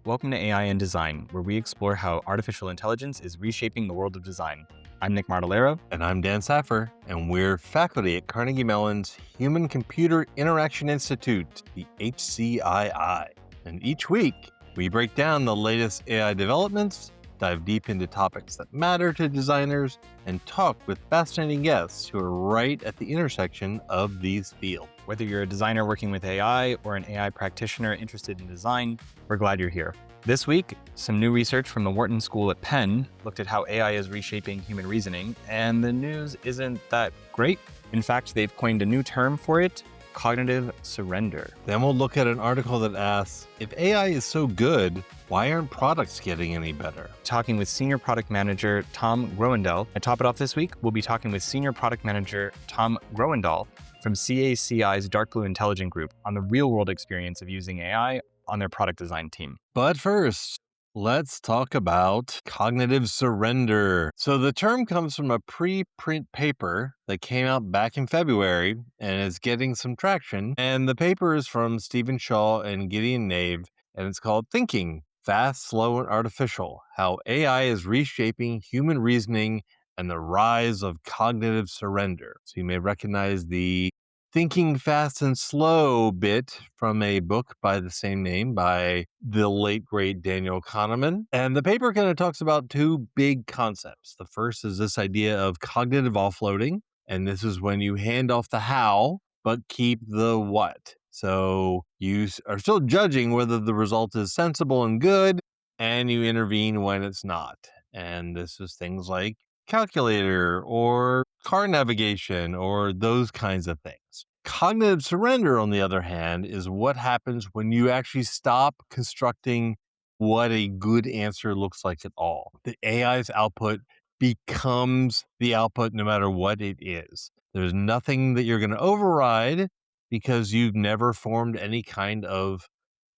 Welcome to AI in Design, where we explore how artificial intelligence is reshaping the world of design. I'm Nick Martellero. And I'm Dan Saffer, and we're faculty at Carnegie Mellon's Human-Computer Interaction Institute, the HCII. And each week, we break down the latest AI developments, dive deep into topics that matter to designers, and talk with fascinating guests who are right at the intersection of these fields. Whether you're a designer working with AI or an AI practitioner interested in design, we're glad you're here. This week, some new research from the Wharton School at Penn looked at how AI is reshaping human reasoning, and the news isn't that great. In fact, they've coined a new term for it: cognitive surrender. Then we'll look at an article that asks, if AI is so good, why aren't products getting any better? Talking with Senior Product Manager Tom Groendal. And top it off this week, we'll be talking with Senior Product Manager Tom Groendal from CACI's DarkBlue Intelligent Group on the real-world experience of using AI on their product design team. But first, let's talk about cognitive surrender. So the term comes from a preprint paper that came out back in February and is getting some traction. And the paper is from Stephen Shaw and Gideon Nave, and it's called Thinking, Fast, Slow, and Artificial: How AI is Reshaping Human Reasoning and the Rise of Cognitive Surrender. So you may recognize the Thinking Fast and Slow bit from a book by the same name by the late, great Daniel Kahneman. And the paper kind of talks about two big concepts. The first is this idea of cognitive offloading. And this is when you hand off the how, but keep the what. So you are still judging whether the result is sensible and good, and you intervene when it's not. And this is things like calculator or car navigation or those kinds of things. Cognitive surrender, on the other hand, is what happens when you actually stop constructing what a good answer looks like at all. The AI's output becomes the output no matter what it is. There's nothing that you're going to override because you've never formed any kind of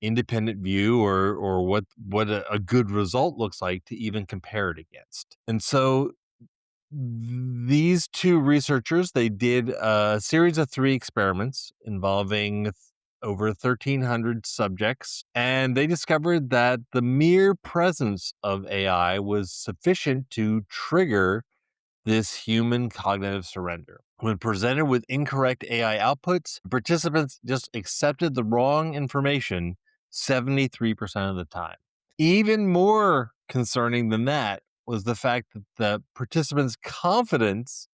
independent view or what a good result looks like to even compare it against. And so these two researchers, they did a series of 3 experiments involving over 1,300 subjects, and they discovered that the mere presence of AI was sufficient to trigger this human cognitive surrender. When presented with incorrect AI outputs, participants just accepted the wrong information 73% of the time. Even more concerning than that was the fact that the participants' confidence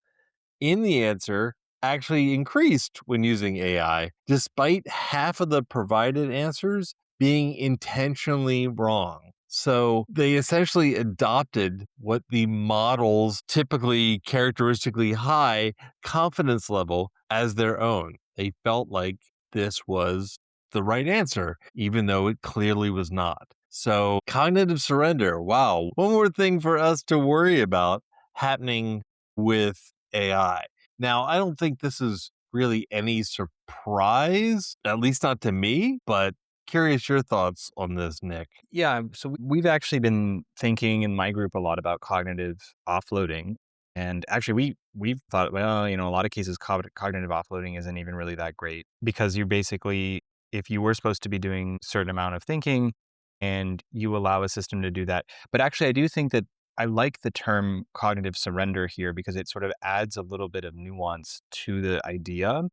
in the answer actually increased when using AI, despite half of the provided answers being intentionally wrong. So they essentially adopted what the model's typically characteristically high confidence level as their own. They felt like this was the right answer, even though it clearly was not. So cognitive surrender, wow. One more thing for us to worry about happening with AI. Now, I don't think this is really any surprise, at least not to me, but curious your thoughts on this, Nick. Yeah, so we've actually been thinking in my group a lot about cognitive offloading. And actually, we've thought, well, a lot of cases cognitive offloading isn't even really that great, because you're basically, if you were supposed to be doing a certain amount of thinking and you allow a system to do that. But actually, I do think that I like the term cognitive surrender here because it sort of adds a little bit of nuance to the idea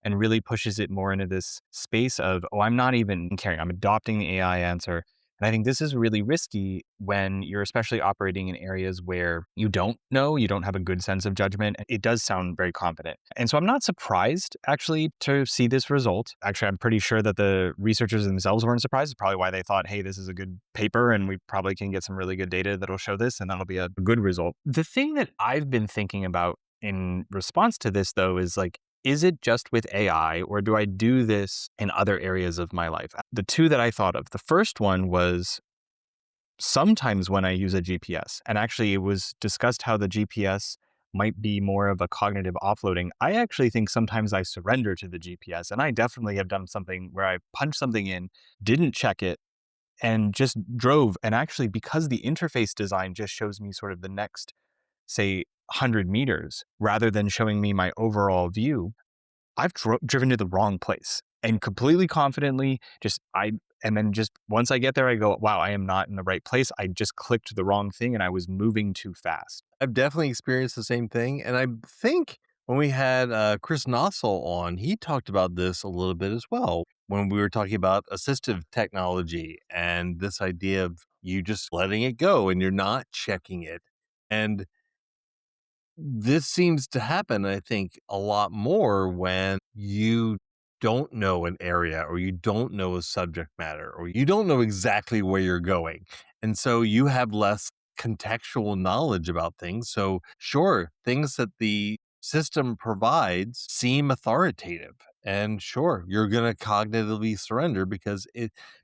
and really pushes it more into this space of, oh, I'm not even caring. I'm adopting the AI answer. And I think this is really risky when you're especially operating in areas where you don't know, you don't have a good sense of judgment. It does sound very confident. And so I'm not surprised, actually, to see this result. Actually, I'm pretty sure that the researchers themselves weren't surprised. It's probably why they thought, hey, this is a good paper and we probably can get some really good data that'll show this, and that'll be a good result. The thing that I've been thinking about in response to this, though, is like, is it just with AI, or do I do this in other areas of my life? The two that I thought of, the first one was sometimes when I use a GPS, and actually it was discussed how the GPS might be more of a cognitive offloading. I actually think sometimes I surrender to the GPS, and I definitely have done something where I punched something in, didn't check it, and just drove. And actually, because the interface design just shows me sort of the next, say, 100 meters, rather than showing me my overall view, I've driven to the wrong place. and completely confidently and then just once I get there, I go, wow, I am not in the right place. I just clicked the wrong thing and I was moving too fast. I've definitely experienced the same thing, and I think when we had, Chris Nossel on, he talked about this a little bit as well, when we were talking about assistive technology and this idea of you just letting it go and you're not checking it, and this seems to happen, I think, a lot more when you don't know an area or you don't know a subject matter or you don't know exactly where you're going. And so you have less contextual knowledge about things. So, sure, things that the system provides seem authoritative. And sure, you're going to cognitively surrender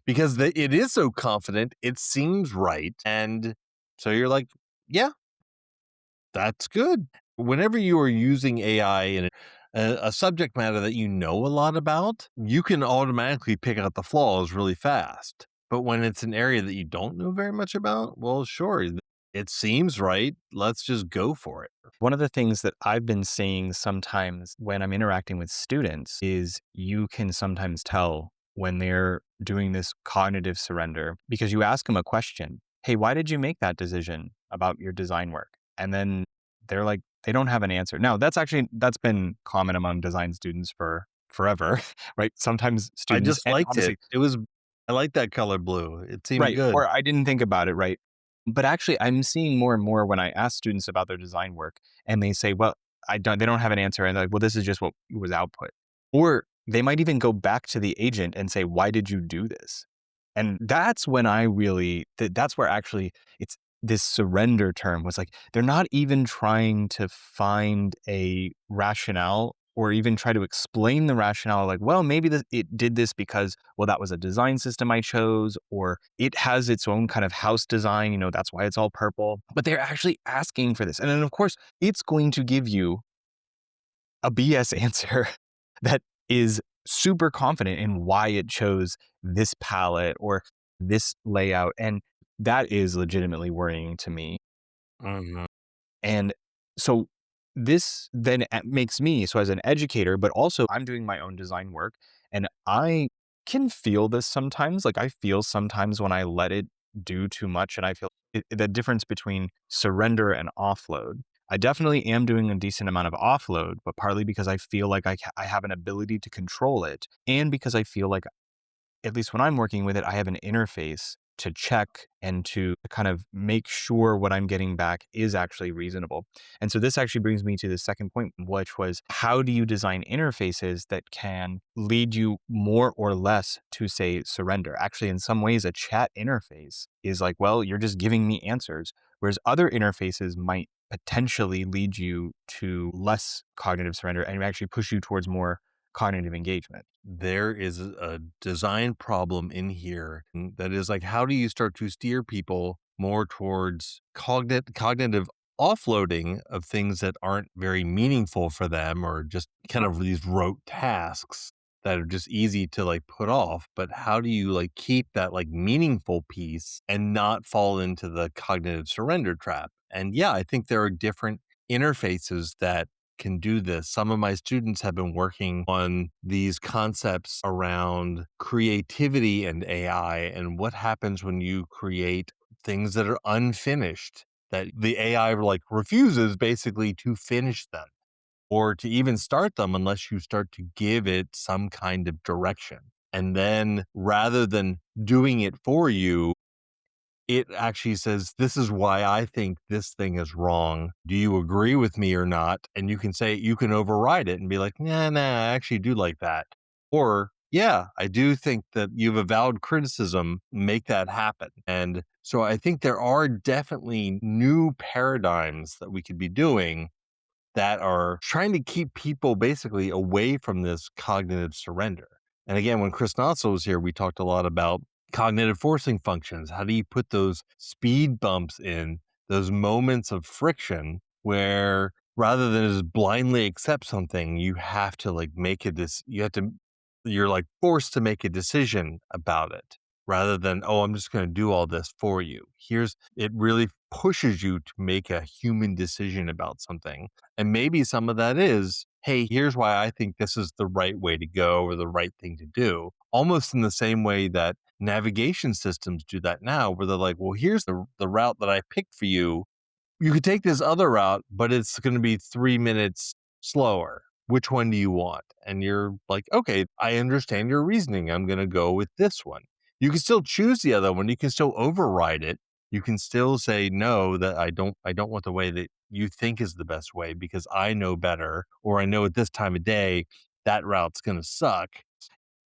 it is so confident, it seems right. And so you're like, yeah, that's good. Whenever you are using AI in a subject matter that you know a lot about, you can automatically pick out the flaws really fast. But when it's an area that you don't know very much about, well, sure, it seems right. Let's just go for it. One of the things that I've been seeing sometimes when I'm interacting with students is you can sometimes tell when they're doing this cognitive surrender because you ask them a question. Hey, why did you make that decision about your design work? And then they're like, they don't have an answer. Now, that's been common among design students for forever, right? Sometimes I students, just and liked it. honestly, I like that color blue. It seemed right, good. or I didn't think about it, right? But actually, I'm seeing more and more when I ask students about their design work and they say, "Well, they don't have an answer." And they're like, "Well, this is just what was output." Or they might even go back to the agent and say, "Why did you do this?" And that's when I really that's where actually it's this surrender term was like they're not even trying to find a rationale or even try to explain the rationale like, well, maybe it did this because, well, that was a design system I chose, or it has its own kind of house design, that's why it's all purple. But they're actually asking for this. And then, of course, it's going to give you a BS answer that is super confident in why it chose this palette or this layout. And that is legitimately worrying to me. Mhm. And so this then makes me, so as an educator, but also I'm doing my own design work and I can feel this sometimes. Like I feel sometimes when I let it do too much and I feel the difference between surrender and offload. I definitely am doing a decent amount of offload, but partly because I feel like I have an ability to control it and because I feel like at least when I'm working with it, I have an interface to check and to kind of make sure what I'm getting back is actually reasonable. And so this actually brings me to the second point, which was how do you design interfaces that can lead you more or less to say surrender? Actually, in some ways, a chat interface is like, well, you're just giving me answers, whereas other interfaces might potentially lead you to less cognitive surrender and actually push you towards more cognitive engagement. There is a design problem in here that is like, how do you start to steer people more towards cognitive offloading of things that aren't very meaningful for them or just kind of these rote tasks that are just easy to like put off? But how do you like keep that like meaningful piece and not fall into the cognitive surrender trap? And yeah, I think there are different interfaces that can do this. Some of my students have been working on these concepts around creativity and AI and what happens when you create things that are unfinished, that the AI like refuses basically to finish them or to even start them unless you start to give it some kind of direction. And then rather than doing it for you, it actually says, "This is why I think this thing is wrong. Do you agree with me or not?" And you can override it and be like, nah, I actually do like that. Or, yeah, I do think that you have a valid criticism. Make that happen. And so I think there are definitely new paradigms that we could be doing that are trying to keep people basically away from this cognitive surrender. And again, when Chris Notso was here, we talked a lot about cognitive forcing functions. How do you put those speed bumps in, those moments of friction where rather than just blindly accept something, you have to like you're like forced to make a decision about it rather than, oh, I'm just going to do all this for you. It really pushes you to make a human decision about something. And maybe some of that is hey, here's why I think this is the right way to go or the right thing to do. Almost in the same way that navigation systems do that now, where they're like, well, here's the route that I picked for you. You could take this other route, but it's going to be 3 minutes slower. Which one do you want? And you're like, okay, I understand your reasoning. I'm going to go with this one. You can still choose the other one. You can still override it. You can still say no, that I don't want the way that you think is the best way because I know better, or I know at this time of day that route's going to suck.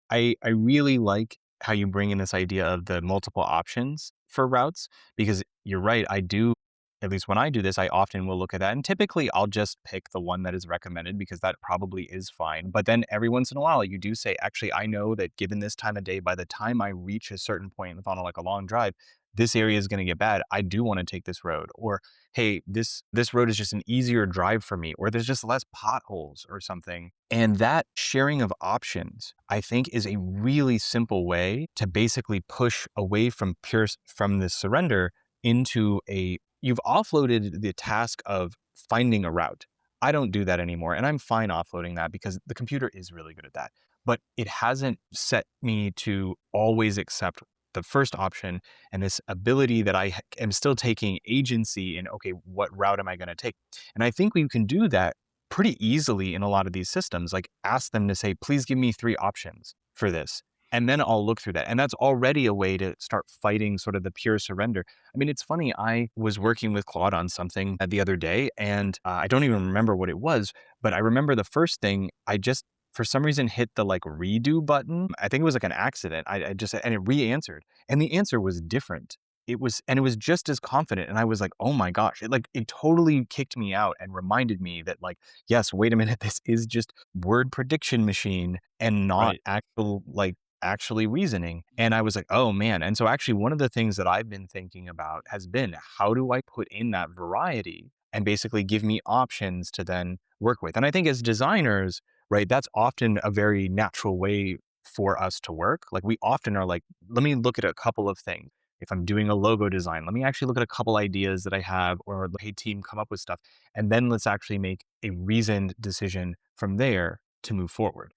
I really like how you bring in this idea of the multiple options for routes because you're right. I do, at least when I do this, I often will look at that. And typically I'll just pick the one that is recommended because that probably is fine. But then every once in a while, you do say, actually, I know that given this time of day, by the time I reach a certain point on like a long drive, this area is going to get bad. I do want to take this road. Or hey, this road is just an easier drive for me, or there's just less potholes or something. And that sharing of options, I think, is a really simple way to basically push away from from the surrender into a you've offloaded the task of finding a route. I don't do that anymore, and I'm fine offloading that because the computer is really good at that. But it hasn't set me to always accept the first option and this ability that am still taking agency in, okay, what route am I going to take? And I think we can do that pretty easily in a lot of these systems. Like ask them to say, please give me 3 options for this. And then I'll look through that. And that's already a way to start fighting sort of the pure surrender. I mean, it's funny. I was working with Claude on something the other day, and I don't even remember what it was, but I remember the first thing I just, for some reason, hit the like redo button. I think it was like an accident. I just, and it re-answered, and the answer was different. And it was just as confident. And I was like, oh my gosh, it totally kicked me out and reminded me that, like, yes, wait a minute, this is just word prediction machine and not Right. actually reasoning. And I was like, oh man. And so actually one of the things that I've been thinking about has been, how do I put in that variety and basically give me options to then work with? And I think as designers, right, that's often a very natural way for us to work. Like we often are like, let me look at a couple of things. If I'm doing a logo design, let me actually look at a couple ideas that I have, or hey team, come up with stuff. And then let's actually make a reasoned decision from there to move forward.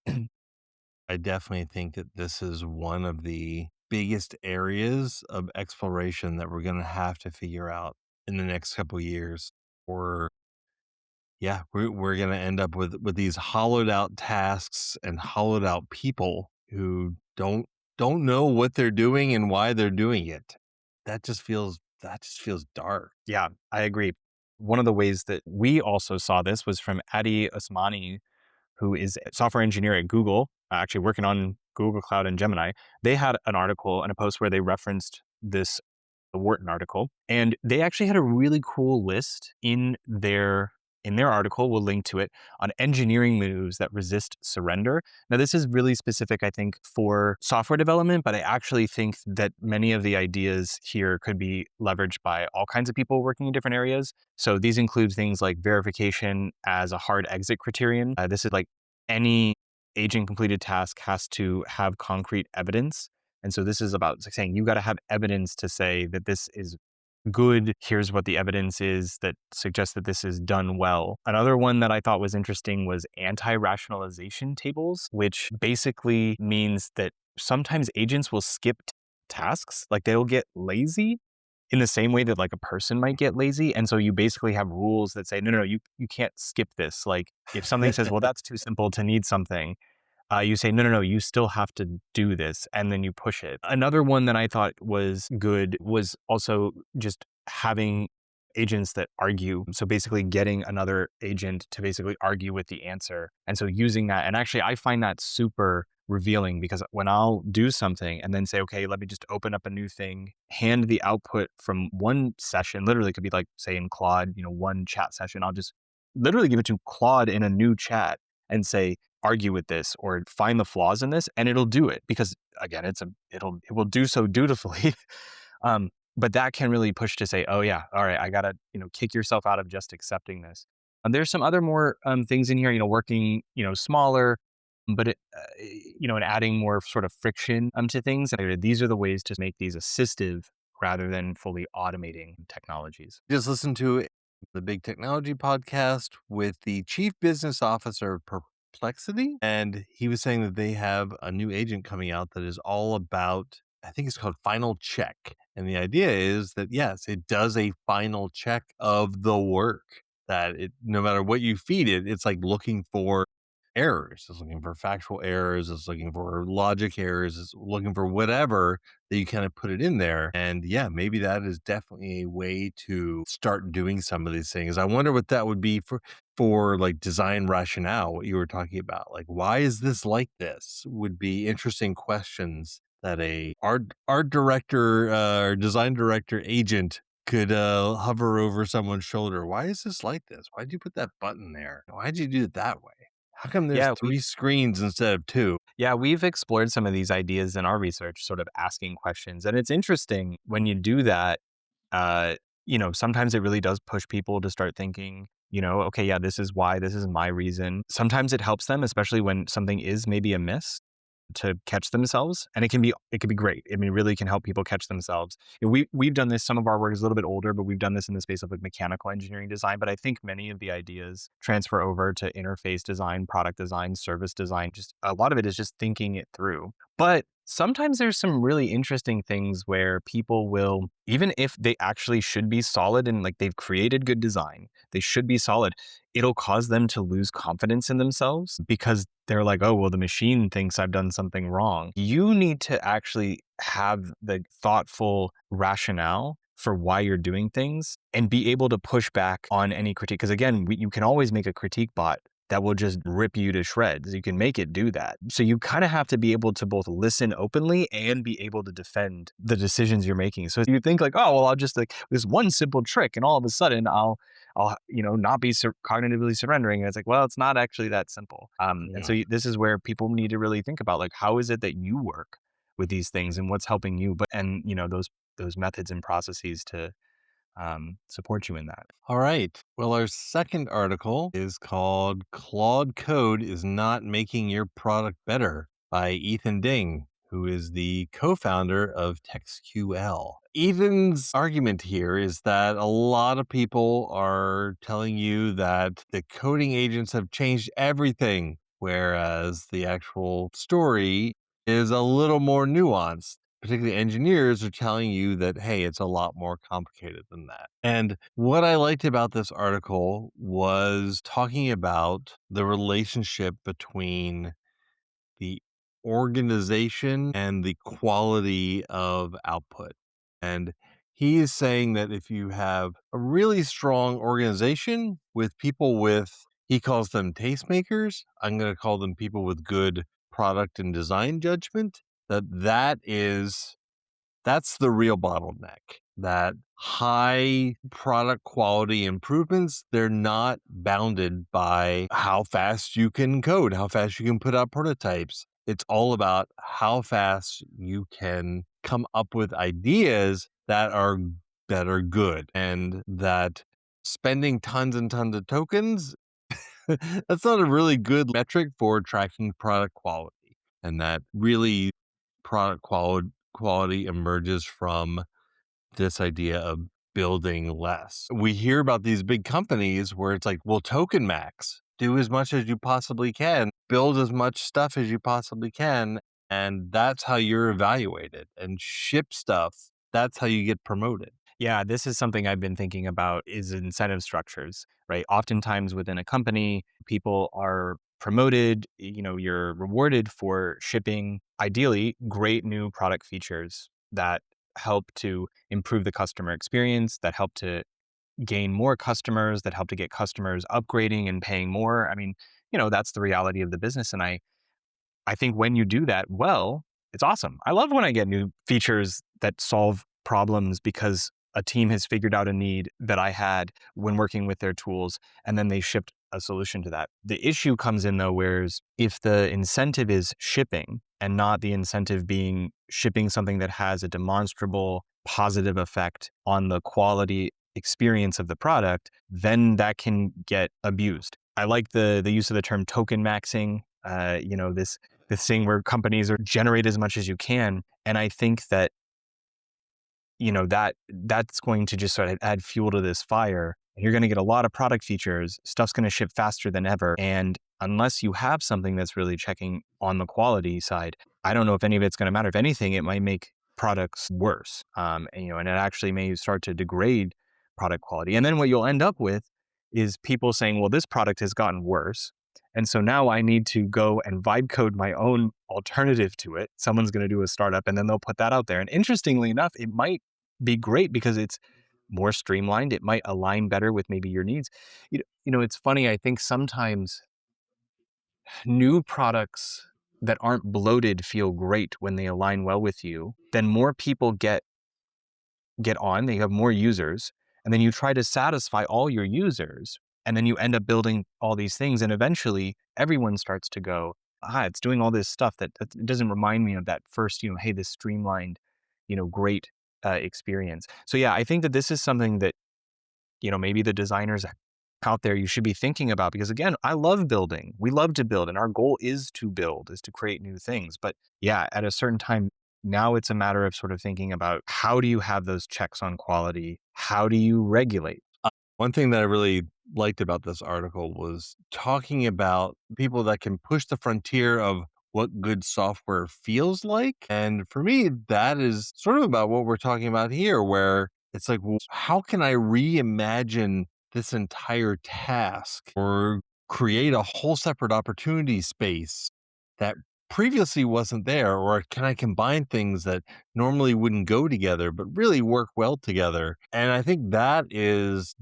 I definitely think that this is one of the biggest areas of exploration that we're going to have to figure out in the next couple years. Or yeah, we're going to end up with these hollowed out tasks and hollowed out people who don't know what they're doing and why they're doing it. That just feels dark. Yeah, I agree. One of the ways that we also saw this was from Adi Osmani, who is a software engineer at Google, actually working on Google Cloud and Gemini. They had an article and a post where they referenced this the Wharton article, and they actually had a really cool list in their article. We'll link to it on engineering moves that resist surrender. Now, this is really specific, I think, for software development, but I actually think that many of the ideas here could be leveraged by all kinds of people working in different areas. So these include things like verification as a hard exit criterion. This is like any agent completed task has to have concrete evidence, and so this is about saying you got to have evidence to say that this is good. Here's what the evidence is that suggests that this is done well. Another one that I thought was interesting was anti-rationalization tables, which basically means that sometimes agents will skip tasks, like they'll get lazy in the same way that like a person might get lazy. And so you basically have rules that say, no, you can't skip this. Like if something says, well, that's too simple to need something, you say, no, you still have to do this, and then you push it. Another one that I thought was good was also just having agents that argue. So basically getting another agent to basically argue with the answer. And so using that, and actually I find that super revealing because when I'll do something and then say, okay, let me just open up a new thing, hand the output from one session, literally it could be like, say in Claude, one chat session, I'll just literally give it to Claude in a new chat and say, argue with this or find the flaws in this, and it'll do it because again, it will do so dutifully. But that can really push to say, oh yeah, all right, I gotta kick yourself out of just accepting this. And there's some other more things in here, working smaller, but and adding more sort of friction to things. And these are the ways to make these assistive rather than fully automating technologies. Just listen to the Big Technology podcast with the chief business officer of Perplexity. And he was saying that they have a new agent coming out that is all about, I think it's called Final Check. And the idea is that, yes, it does a final check of the work, that it, no matter what you feed it, it's like looking for errors. It's looking for factual errors. It's looking for logic errors. It's looking for whatever that you kind of put it in there. And yeah, maybe that is definitely a way to start doing some of these things. I wonder what that would be for like design rationale, what you were talking about. Like, why is this like this? Would be interesting questions that a art director or design director agent could hover over someone's shoulder. Why is this like this? Why'd you put that button there? Why'd you do it that way? How come there's Yeah, we 3 screens instead of 2? Yeah, we've explored some of these ideas in our research, sort of asking questions. And it's interesting when you do that, uh, sometimes it really does push people to start thinking, okay, yeah, this is why, this is my reason. Sometimes it helps them, especially when something is maybe a miss, to catch themselves, and it can be great. I mean, it really can help people catch themselves. We've done this. Some of our work is a little bit older, but we've done this in the space of like mechanical engineering design. But I think many of the ideas transfer over to interface design, product design, service design. Just a lot of it is just thinking it through. But sometimes there's some really interesting things where people will, even if they actually should be solid and like they've created good design, they should be solid, it'll cause them to lose confidence in themselves because they're like, oh, well, the machine thinks I've done something wrong. You need to actually have the thoughtful rationale for why you're doing things and be able to push back on any critique. Because again, you can always make a critique bot that will just rip you to shreds. You can make it do that. So you kind of have to be able to both listen openly and be able to defend the decisions you're making. So you think like, oh, well, I'll just like this one simple trick and all of a sudden I'll not be cognitively surrendering. And it's like, well, it's not actually that simple. And so Yeah. this is where people need to really think about like, how is it that you work with these things and what's helping you, but and those methods and processes to support you in that. All right. Well, our second article is called Claude Code is Not Making Your Product Better by Ethan Ding, who is the co-founder of TextQL. Ethan's argument here is that a lot of people are telling you that the coding agents have changed everything, whereas the actual story is a little more nuanced. Particularly engineers are telling you that, hey, it's a lot more complicated than that. And what I liked about this article was talking about the relationship between the organization and the quality of output. And he is saying that if you have a really strong organization with people with, he calls them tastemakers, I'm going to call them people with good product and design judgment, that's the real bottleneck. That high product quality improvements, they're not bounded by how fast you can code, how fast you can put out prototypes. It's all about how fast you can come up with ideas that are good, and that spending tons and tons of tokens, that's not a really good metric for tracking product quality. And that really product quality emerges from this idea of building less. We hear about these big companies where it's like, well, token max, do as much as you possibly can, build as much stuff as you possibly can, and that's how you're evaluated. And ship stuff, that's how you get promoted. Yeah, this is something I've been thinking about is incentive structures, right? Oftentimes within a company, people are promoted, you're rewarded for shipping ideally great new product features that help to improve the customer experience, that help to gain more customers, that help to get customers upgrading and paying more. I mean, that's the reality of the business. And I think when you do that well, it's awesome. I love when I get new features that solve problems because a team has figured out a need that I had when working with their tools, and then they shipped a solution to that. The issue comes in though, whereas if the incentive is shipping and not the incentive being shipping something that has a demonstrable positive effect on the quality experience of the product, then that can get abused. I like the use of the term token maxing. This thing where companies are generate as much as you can. And I think that, that's going to just sort of add fuel to this fire and you're going to get a lot of product features. Stuff's going to ship faster than ever. And unless you have something that's really checking on the quality side, I don't know if any of it's going to matter. If anything, it might make products worse. And it actually may start to degrade product quality. And then what you'll end up with is people saying, well, this product has gotten worse. And so now I need to go and vibe code my own alternative to it. Someone's going to do a startup and then they'll put that out there. And interestingly enough, it might be great because it's more streamlined. It might align better with maybe your needs. It's funny. I think sometimes new products that aren't bloated feel great when they align well with you. Then more people get on, they have more users, and then you try to satisfy all your users, and then you end up building all these things, and eventually everyone starts to go, it's doing all this stuff that it doesn't remind me of that first, hey, this streamlined, great experience. So yeah, I think that this is something that maybe the designers out there you should be thinking about, because again, I love building. We love to build, and our goal is to build, is to create new things. But yeah, at a certain time, now it's a matter of sort of thinking about, how do you have those checks on quality? How do you regulate? One thing that I really liked about this article was talking about people that can push the frontier of what good software feels like. And for me, that is sort of about what we're talking about here, where it's like, well, how can I reimagine this entire task or create a whole separate opportunity space that previously wasn't there? Or can I combine things that normally wouldn't go together but really work well together? And I think that is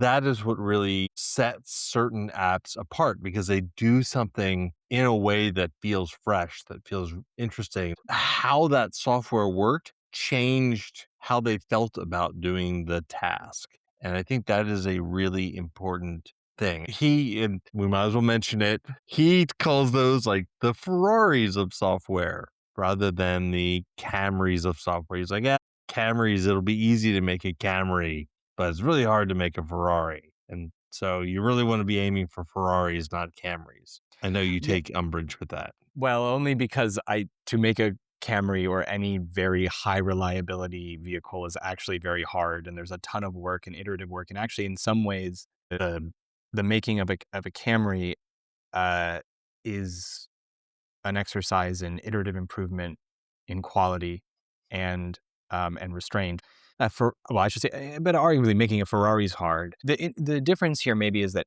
what really sets certain apps apart, because they do something in a way that feels fresh, that feels interesting. How that software worked changed how they felt about doing the task. And I think that is a really important thing. And we might as well mention it, he calls those like the Ferraris of software rather than the Camrys of software. He's like, yeah, Camrys, it'll be easy to make a Camry, but it's really hard to make a Ferrari. And so you really want to be aiming for Ferraris, not Camrys. I know you Yeah. take umbrage with that. Well, only because to make a Camry or any very high reliability vehicle is actually very hard, and there's a ton of work and iterative work. And actually, in some ways, the making of a Camry uh, is an exercise in iterative improvement in quality and restraint. I should say, but arguably making a Ferrari is hard. The difference here maybe is that,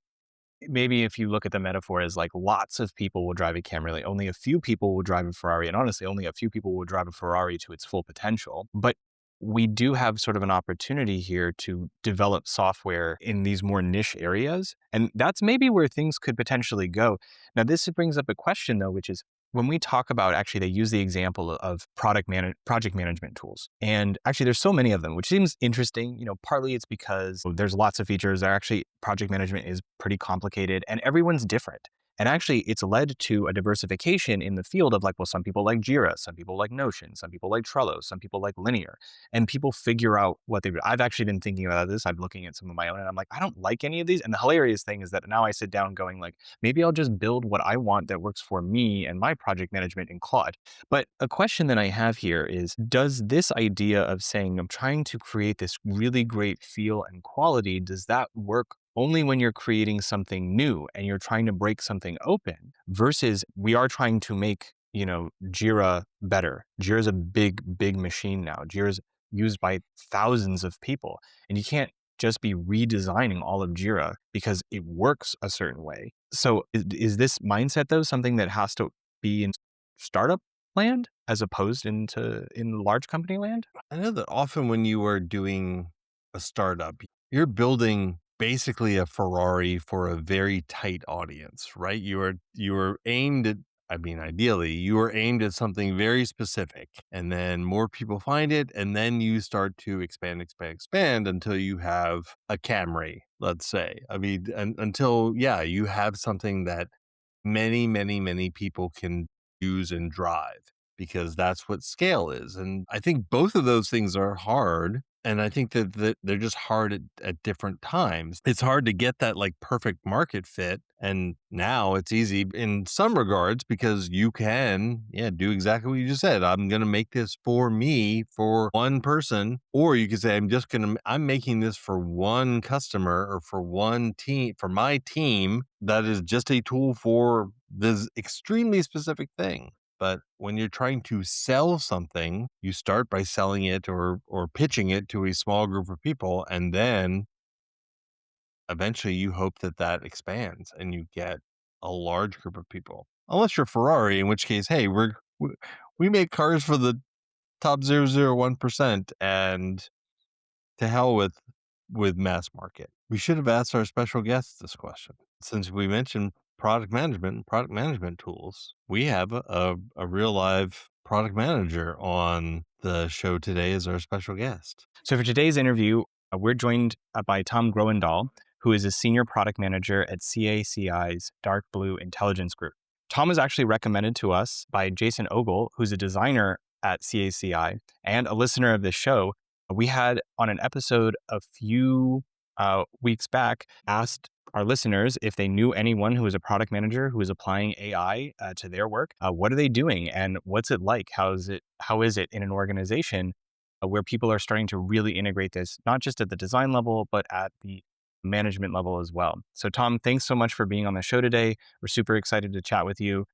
maybe if you look at the metaphor as like, lots of people will drive a Camry, like only a few people will drive a Ferrari, and honestly, only a few people will drive a Ferrari to its full potential. But we do have sort of an opportunity here to develop software in these more niche areas, and that's maybe where things could potentially go. Now, this brings up a question though, which is, when we talk about, actually, they use the example of project management tools. And actually, there's so many of them, which seems interesting. Partly it's because there's lots of features. Actually, project management is pretty complicated and everyone's different. And actually, it's led to a diversification in the field of like, well, some people like Jira, some people like Notion, some people like Trello, some people like Linear, and people figure out what they do. I've actually been thinking about this. I'm looking at some of my own and I'm like, I don't like any of these. And the hilarious thing is that now I sit down going like, maybe I'll just build what I want that works for me and my project management in Claude. But a question that I have here is, does this idea of saying, I'm trying to create this really great feel and quality, does that work only when you're creating something new and you're trying to break something open, versus we are trying to make, Jira better? Jira's a big, big machine now. Jira's used by thousands of people, and you can't just be redesigning all of Jira because it works a certain way. So is this mindset though something that has to be in startup land as opposed in large company land? I know that often when you are doing a startup, you're building basically a Ferrari for a very tight audience, right? You are aimed at, I mean, ideally, you are aimed at something very specific, and then more people find it, and then you start to expand, expand, expand until you have a Camry, let's say. I mean, until, yeah, you have something that many, many, many people can use and drive, because that's what scale is. And I think both of those things are hard. And I think that they're just hard at different times. It's hard to get that like perfect market fit. And now it's easy in some regards because you can, yeah, do exactly what you just said. I'm going to make this for me, for one person. Or you could say, I'm making this for one customer or for one team, for my team that is just a tool for this extremely specific thing. But when you're trying to sell something, you start by selling it or pitching it to a small group of people, and then eventually you hope that that expands and you get a large group of people. Unless you're Ferrari, in which case, hey, we make cars for the top 0.001%, and to hell with mass market. We should have asked our special guests this question. Since we mentioned product management and product management tools, we have a real live product manager on the show today as our special guest. So for today's interview, we're joined by Tom Groendal, who is a senior product manager at CACI's DarkBlue intelligence group. Tom was actually recommended to us by Jason Ogle, who's a designer at CACI and a listener of this show. We had on an episode a few weeks back asked our listeners if they knew anyone who was a product manager who was applying AI to their work. What are they doing, and what's it like? How is it in an organization where people are starting to really integrate this, not just at the design level, but at the management level as well? So, Tom, thanks so much for being on the show today. We're super excited to chat with you.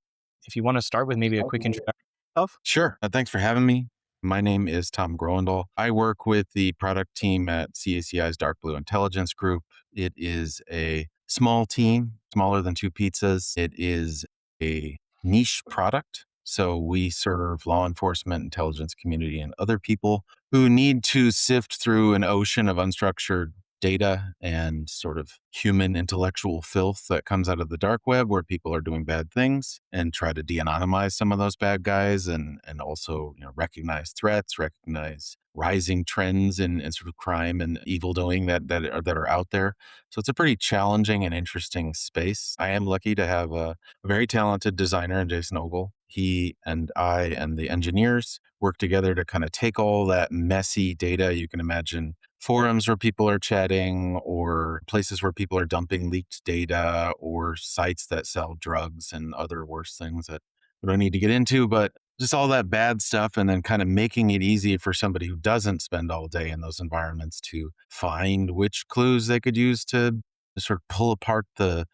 If you want to start with maybe a quick introduction of yourself. Sure. Thanks for having me. My name is Tom Groendal. I work with the product team at CACI's DarkBlue Intelligence Group. It is a small team, smaller than two pizzas. It is a niche product. So we serve law enforcement, intelligence community, and other people who need to sift through an ocean of unstructured data and sort of human intellectual filth that comes out of the dark web where people are doing bad things, and try to de-anonymize some of those bad guys, and also, recognize threats, recognize rising trends in sort of crime and evil doing that are out there. So it's a pretty challenging and interesting space. I am lucky to have a very talented designer in Jason Ogle. He and I and the engineers work together to kind of take all that messy data. You can imagine forums where people are chatting, or places where people are dumping leaked data, or sites that sell drugs and other worse things that we don't need to get into, but just all that bad stuff, and then kind of making it easy for somebody who doesn't spend all day in those environments to find which clues they could use to sort of pull apart the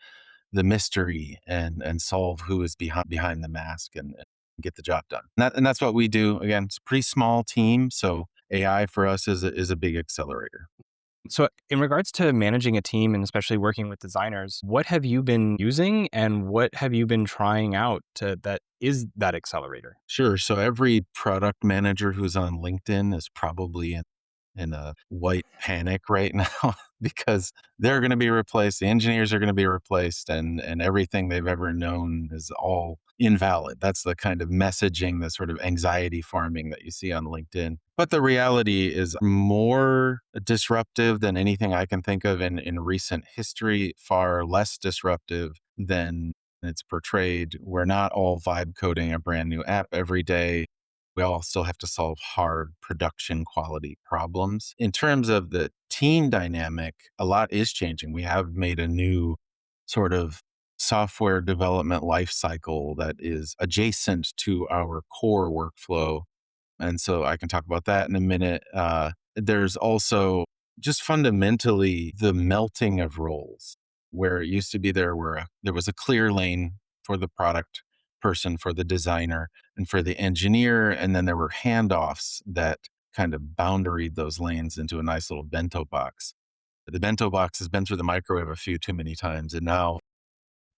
mystery and solve who is behind the mask, and get the job done. And that's what we do. Again, it's a pretty small team, so AI for us is a big accelerator. So, in regards to managing a team and especially working with designers, what have you been using and what have you been trying out that is that accelerator? Sure. So every product manager who's on LinkedIn is probably in a white panic right now because they're going to be replaced. The engineers are going to be replaced, and everything they've ever known is all invalid. That's the kind of messaging, the sort of anxiety farming that you see on LinkedIn. But the reality is more disruptive than anything I can think of in recent history, far less disruptive than it's portrayed. We're not all vibe coding a brand new app every day. We all still have to solve hard production quality problems. In terms of the team dynamic, a lot is changing. We have made a new sort of software development lifecycle that is adjacent to our core workflow. And so I can talk about that in a minute. There's also just fundamentally the melting of roles, where it used to be there was a clear lane for the product person, for the designer, and for the engineer. And then there were handoffs that kind of boundaried those lanes into a nice little bento box. The bento box has been through the microwave a few too many times. And now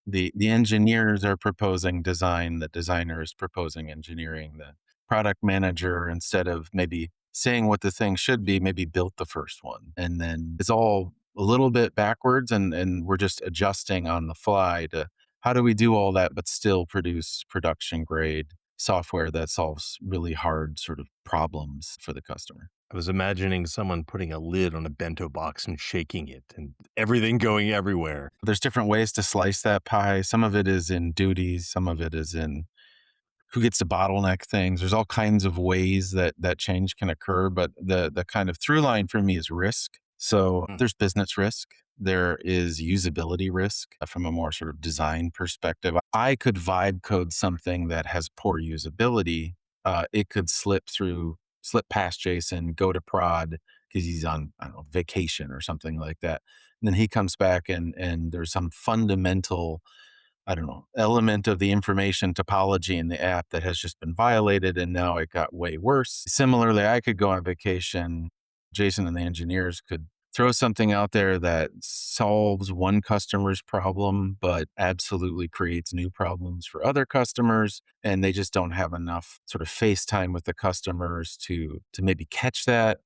the engineers are proposing design, the designer is proposing engineering, the product manager, instead of maybe saying what the thing should be, maybe built the first one. And then it's all a little bit backwards, and we're just adjusting on the fly to how do we do all that but still produce production grade software that solves really hard sort of problems for the customer. I was imagining someone putting a lid on a bento box and shaking it and everything going everywhere. There's different ways to slice that pie. Some of it is in duties, some of it is in who gets to bottleneck things. There's all kinds of ways that that change can occur, but the kind of through line for me is risk. So Mm. there's business risk. There is usability risk from a more sort of design perspective. I could vibe code something that has poor usability. It could slip past Jason, go to prod because he's on, I don't know, vacation or something like that. And then he comes back and there's some fundamental, I don't know, element of the information topology in the app that has just been violated, and now it got way worse. Similarly, I could go on vacation. Jason and the engineers could throw something out there that solves one customer's problem, but absolutely creates new problems for other customers. And they just don't have enough sort of face time with the customers to maybe catch that.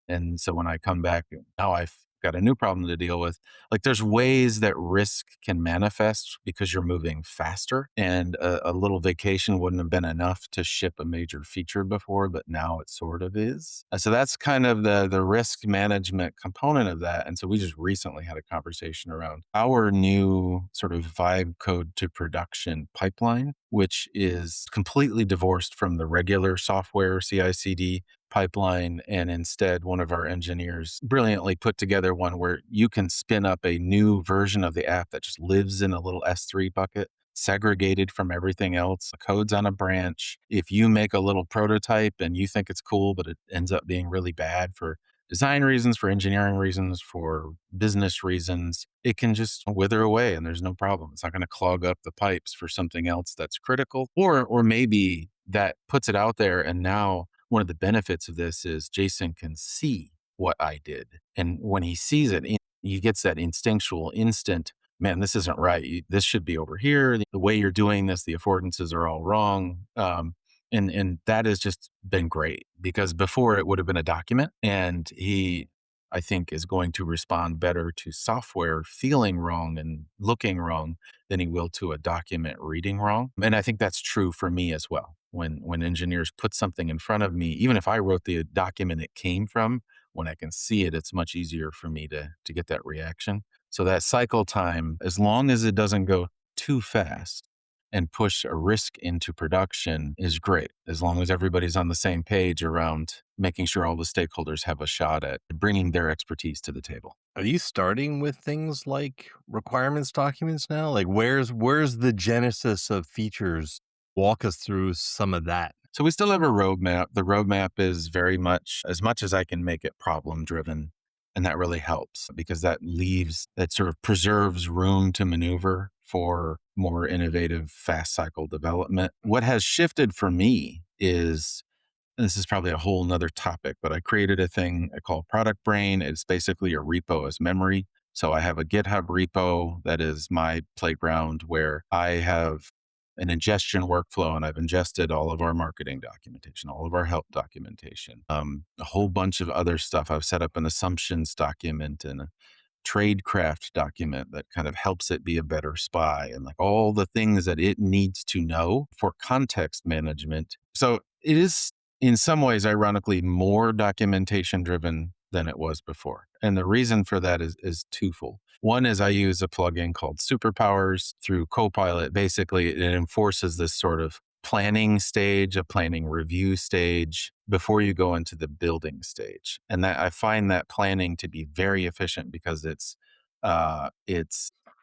And so when I come back, now I've got a new problem to deal with. Like there's ways that risk can manifest because you're moving faster. And a little vacation wouldn't have been enough to ship a major feature before, but now it sort of is. So that's kind of the risk management component of that. And so we just recently had a conversation around our new sort of vibe code to production pipeline, which is completely divorced from the regular software CI/CD pipeline. And instead, one of our engineers brilliantly put together one where you can spin up a new version of the app that just lives in a little S3 bucket, segregated from everything else. The code's on a branch. If you make a little prototype and you think it's cool, but it ends up being really bad for design reasons, for engineering reasons, for business reasons, it can just wither away and there's no problem. It's not going to clog up the pipes for something else that's critical. Or maybe that puts it out there, and now one of the benefits of this is Jason can see what I did. And when he sees it, he gets that instinctual instant, man, this isn't right. This should be over here. The way you're doing this, the affordances are all wrong. And that has just been great because before it would have been a document, and he, I think, is going to respond better to software feeling wrong and looking wrong than he will to a document reading wrong. And I think that's true for me as well. When engineers put something in front of me, even if I wrote the document it came from, when I can see it, it's much easier for me to get that reaction. So that cycle time, as long as it doesn't go too fast and push a risk into production, is great. As long as everybody's on the same page around making sure all the stakeholders have a shot at bringing their expertise to the table. Are you starting with things like requirements documents now? Like where's the genesis of features? Walk us through some of that. So we still have a roadmap. The roadmap is very much as I can make it problem driven. And that really helps because that sort of preserves room to maneuver for more innovative, fast cycle development. What has shifted for me is, and this is probably a whole nother topic, but I created a thing I call Product Brain. It's basically a repo as memory. So I have a GitHub repo that is my playground where I have an ingestion workflow, and I've ingested all of our marketing documentation, all of our help documentation, a whole bunch of other stuff. I've set up an assumptions document and a tradecraft document that kind of helps it be a better spy, and like all the things that it needs to know for context management. So it is in some ways, ironically, more documentation driven than it was before. And the reason for that is twofold. One is I use a plugin called Superpowers through Copilot. Basically, it enforces this sort of planning stage, a planning review stage before you go into the building stage. And that I find that planning to be very efficient because it's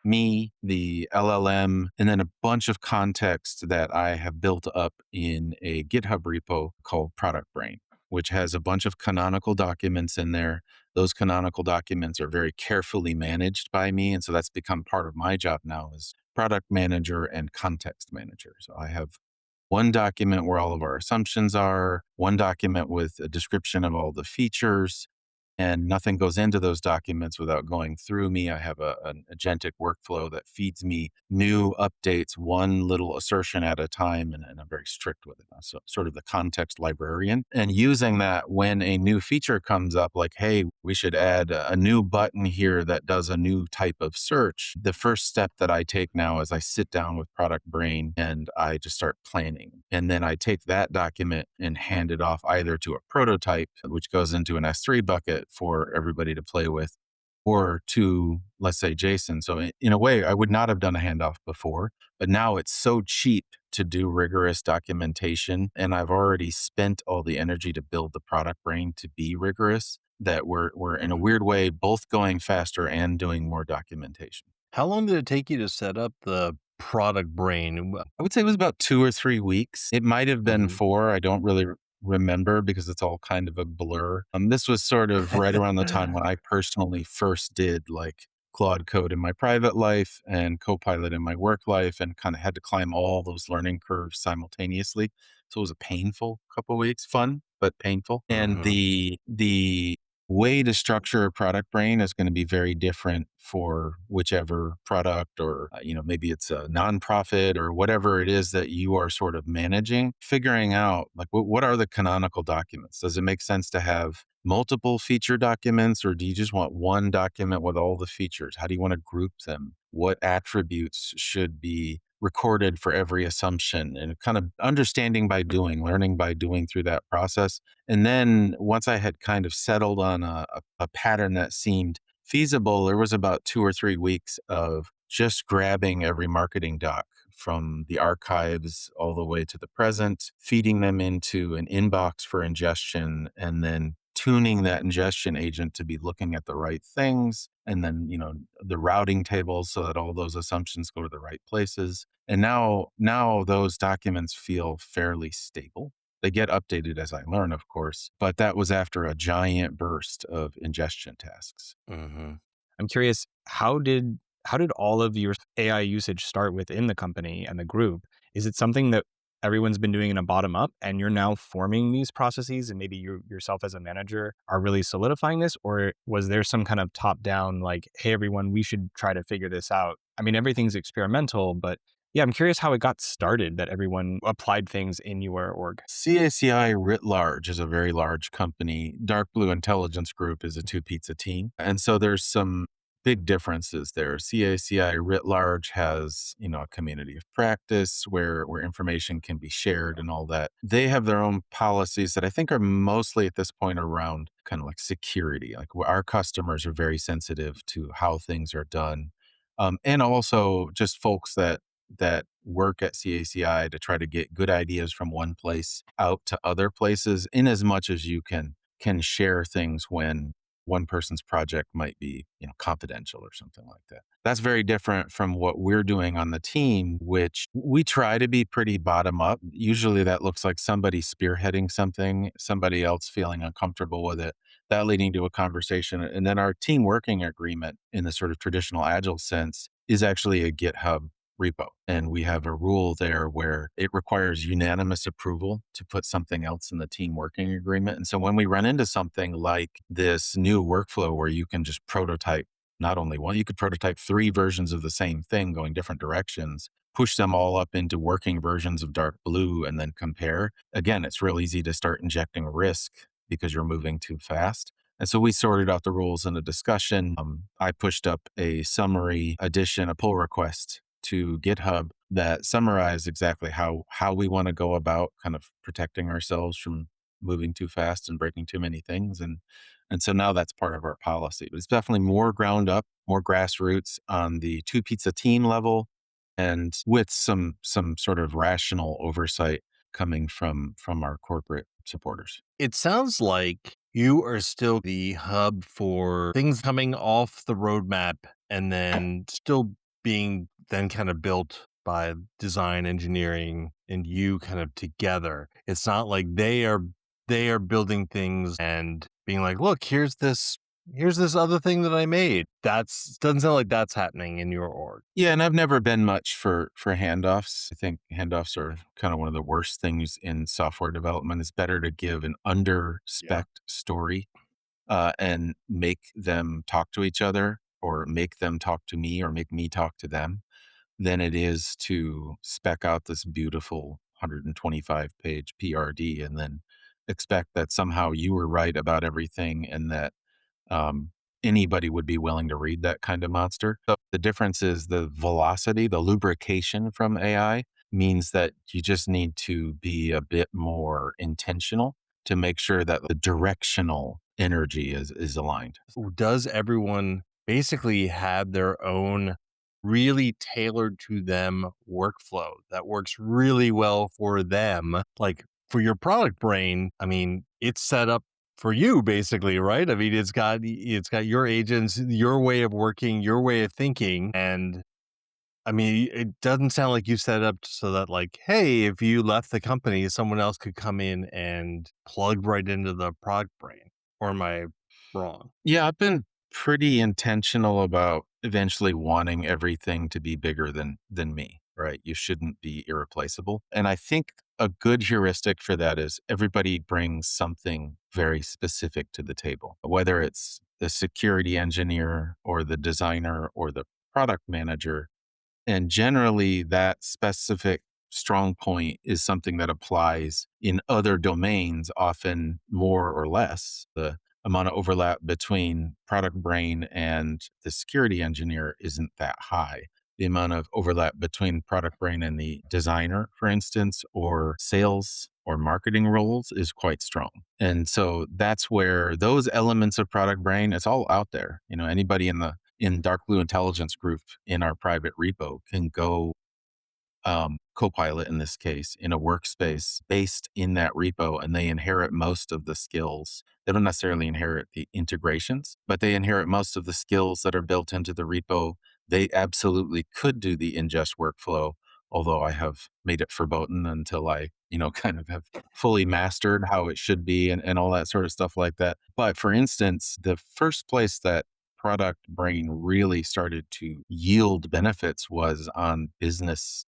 me, the LLM, and then a bunch of context that I have built up in a GitHub repo called Product Brain, which has a bunch of canonical documents in there. Those canonical documents are very carefully managed by me. And so that's become part of my job now as product manager and context manager. So I have one document where all of our assumptions are, one document with a description of all the features, and nothing goes into those documents without going through me. I have an agentic workflow that feeds me new updates, one little assertion at a time, and I'm very strict with it. So sort of the context librarian, and using that when a new feature comes up, like, hey, we should add a new button here that does a new type of search. The first step that I take now is I sit down with Product Brain and I just start planning. And then I take that document and hand it off either to a prototype, which goes into an S3 bucket for everybody to play with, or to, let's say, Jason. So in a way, I would not have done a handoff before, but now it's so cheap to do rigorous documentation, and I've already spent all the energy to build the product brain to be rigorous, that we're in a weird way both going faster and doing more documentation. How long did it take you to set up the product brain? I would say it was about 2 or 3 weeks. It might have been Mhm. 4, I don't really remember because it's all kind of a blur. This was sort of right around the time when I personally first did, like, Claude Code in my private life and Copilot in my work life, and kinda had to climb all those learning curves simultaneously. So it was a painful couple weeks, fun, but painful. And Mhm. the way to structure a product brain is going to be very different for whichever product, or maybe it's a nonprofit or whatever it is that you are sort of managing. Figuring out, like, what are the canonical documents? Does it make sense to have multiple feature documents, or do you just want one document with all the features? How do you want to group them? What attributes should be recorded for every assumption? And kind of understanding by doing, learning by doing through that process. And then once I had kind of settled on a pattern that seemed feasible, there was about 2 or 3 weeks of just grabbing every marketing doc from the archives all the way to the present, feeding them into an inbox for ingestion, and then tuning that ingestion agent to be looking at the right things. And then, the routing tables so that all those assumptions go to the right places. And now those documents feel fairly stable. They get updated as I learn, of course, but that was after a giant burst of ingestion tasks. Mhm. I'm curious, how did all of your AI usage start within the company and the group? Is it something that everyone's been doing in a bottom up and you're now forming these processes and maybe you yourself as a manager are really solidifying this? Or was there some kind of top down, like, hey, everyone, we should try to figure this out? I mean, everything's experimental, but yeah, I'm curious how it got started that everyone applied things in your org. CACI writ large is a very large company. DarkBlue Intelligence Group is a two pizza team. And so there's some big differences there. CACI writ large has, a community of practice where information can be shared and all that. They have their own policies that I think are mostly at this point around kind of like security. Like, our customers are very sensitive to how things are done. And also just folks that work at CACI to try to get good ideas from one place out to other places, in as much as you can share things when one person's project might be, confidential or something like that. That's very different from what we're doing on the team, which we try to be pretty bottom up. Usually that looks like somebody spearheading something, somebody else feeling uncomfortable with it, that leading to a conversation. And then our team working agreement in the sort of traditional agile sense is actually a GitHub repo. And we have a rule there where it requires unanimous approval to put something else in the team working agreement. And so when we run into something like this new workflow where you can just prototype not only one, you could prototype 3 versions of the same thing going different directions, push them all up into working versions of DarkBlue and then compare. Again, it's real easy to start injecting risk because you're moving too fast. And so we sorted out the rules in a discussion. I pushed up a summary addition, a pull request to GitHub that summarized exactly how we want to go about kind of protecting ourselves from moving too fast and breaking too many things. And so now that's part of our policy. But it's definitely more ground up, more grassroots on the two pizza team level, and with some sort of rational oversight coming from our corporate supporters. It sounds like you are still the hub for things coming off the roadmap and then still being then kind of built by design engineering and you kind of together. It's not like they are building things and being like, look, here's this other thing that I made. That's doesn't sound like that's happening in your org. Yeah, and I've never been much for handoffs. I think handoffs are kind of one of the worst things in software development. It's better to give an under Yeah. spec story, and make them talk to each other, or make them talk to me, or make me talk to them, than it is to spec out this beautiful 125-page PRD and then expect that somehow you were right about everything, and that um, anybody would be willing to read that kind of monster. So the difference is the velocity, the lubrication from AI means that you just need to be a bit more intentional to make sure that the directional energy is aligned. Does everyone basically have their own really tailored to them workflow that works really well for them. Like for your product brain, I mean, it's set up for you basically, right? I mean, it's got your agents, your way of working, your way of thinking. And I mean, it doesn't sound like you set it up so that like, hey, if you left the company, someone else could come in and plug right into the product brain. Or am I wrong? Yeah, I've been pretty intentional about eventually wanting everything to be bigger than me, right? You shouldn't be irreplaceable. And I think a good heuristic for that is everybody brings something very specific to the table, whether it's the security engineer or the designer or the product manager. And generally, that specific strong point is something that applies in other domains, often more or less. The amount of overlap between product brain and the security engineer isn't that high. The amount of overlap between product brain and the designer, for instance, or sales or marketing roles is quite strong. And so that's where those elements of product brain, it's all out there. You know, anybody in DarkBlue intelligence group in our private repo can go Copilot in this case in a workspace based in that repo, and they inherit most of the skills. They don't necessarily inherit the integrations, but they inherit most of the skills that are built into the repo. They absolutely could do the ingest workflow, although I have made it verboten until I, kind of have fully mastered how it should be and all that sort of stuff like that. But for instance, the first place that product brain really started to yield benefits was on business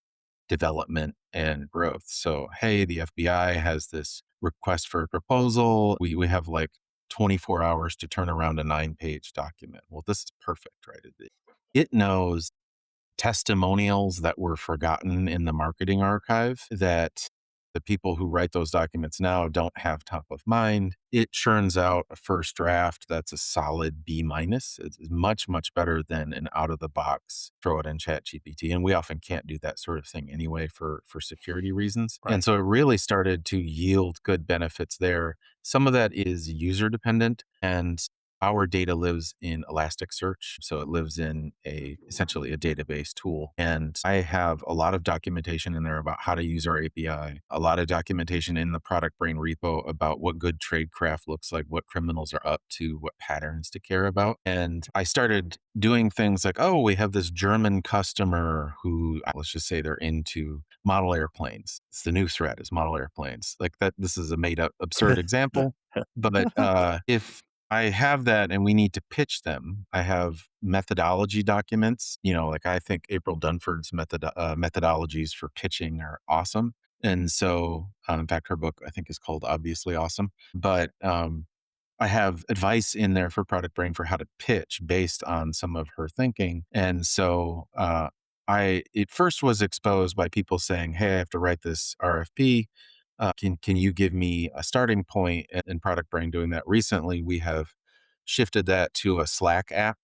development and growth. So, hey, the FBI has this request for a proposal. We have like 24 hours to turn around a 9-page document. Well, this is perfect, right? It knows testimonials that were forgotten in the marketing archive that the people who write those documents now don't have top of mind. It churns out a first draft that's a solid B minus. It's much, much better than an out of the box throw it in chat GPT. And we often can't do that sort of thing anyway for security reasons. Right. And so it really started to yield good benefits there. Some of that is user dependent, and our data lives in Elasticsearch, so it lives in essentially a database tool. And I have a lot of documentation in there about how to use our API, a lot of documentation in the product brain repo about what good tradecraft looks like, what criminals are up to, what patterns to care about. And I started doing things like, oh, we have this German customer who, let's just say they're into model airplanes. It's the new threat is model airplanes. Like that, this is a made up absurd example. But if I have that and we need to pitch them, I have methodology documents. Like I think April Dunford's methodologies for pitching are awesome. And so, in fact, her book I think is called Obviously Awesome. But I have advice in there for Product Brain for how to pitch based on some of her thinking. And so, it first was exposed by people saying, "Hey, I have to write this RFP. Can you give me a starting point?" In Product Brain doing that recently, we have shifted that to a Slack app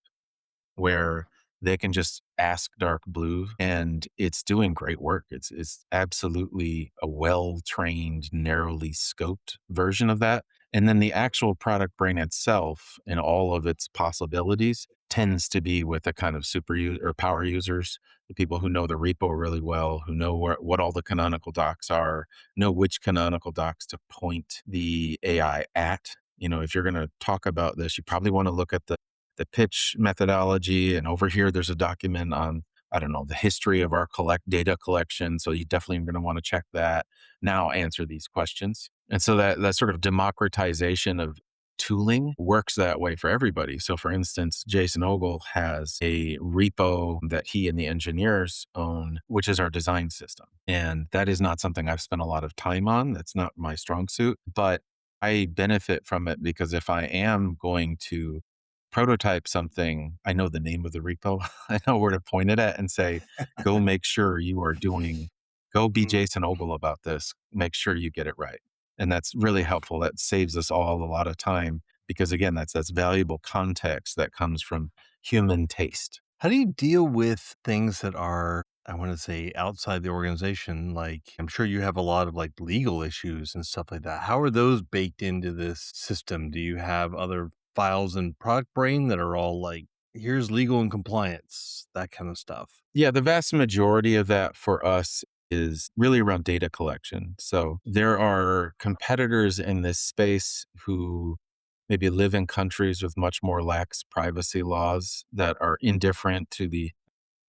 where they can just ask DarkBlue and it's doing great work. It's absolutely a well-trained, narrowly scoped version of that. And then the actual product brain itself and all of its possibilities tends to be with a kind of super or power users, the people who know the repo really well, who know what all the canonical docs are, know which canonical docs to point the AI at. If you're going to talk about this, you probably want to look at the pitch methodology. And over here, there's a document on, I don't know, the history of our data collection. So you definitely are going to want to check that. Now answer these questions. And so that sort of democratization of tooling works that way for everybody. So for instance, Jason Ogle has a repo that he and the engineers own, which is our design system. And that is not something I've spent a lot of time on. That's not my strong suit, but I benefit from it because if I am going to prototype something, I know the name of the repo. I know where to point it at and say, go make sure you are go be Jason Ogle about this. Make sure you get it right. And that's really helpful. That saves us all a lot of time because again, that's valuable context that comes from human taste. How do you deal with things that are, I want to say, outside the organization? Like, I'm sure you have a lot of like legal issues and stuff like that. How are those baked into this system? Do you have other files in Product Brain that are all like here's legal and compliance, that kind of stuff. Yeah, the vast majority of that for us is really around data collection. So there are competitors in this space who maybe live in countries with much more lax privacy laws that are indifferent to the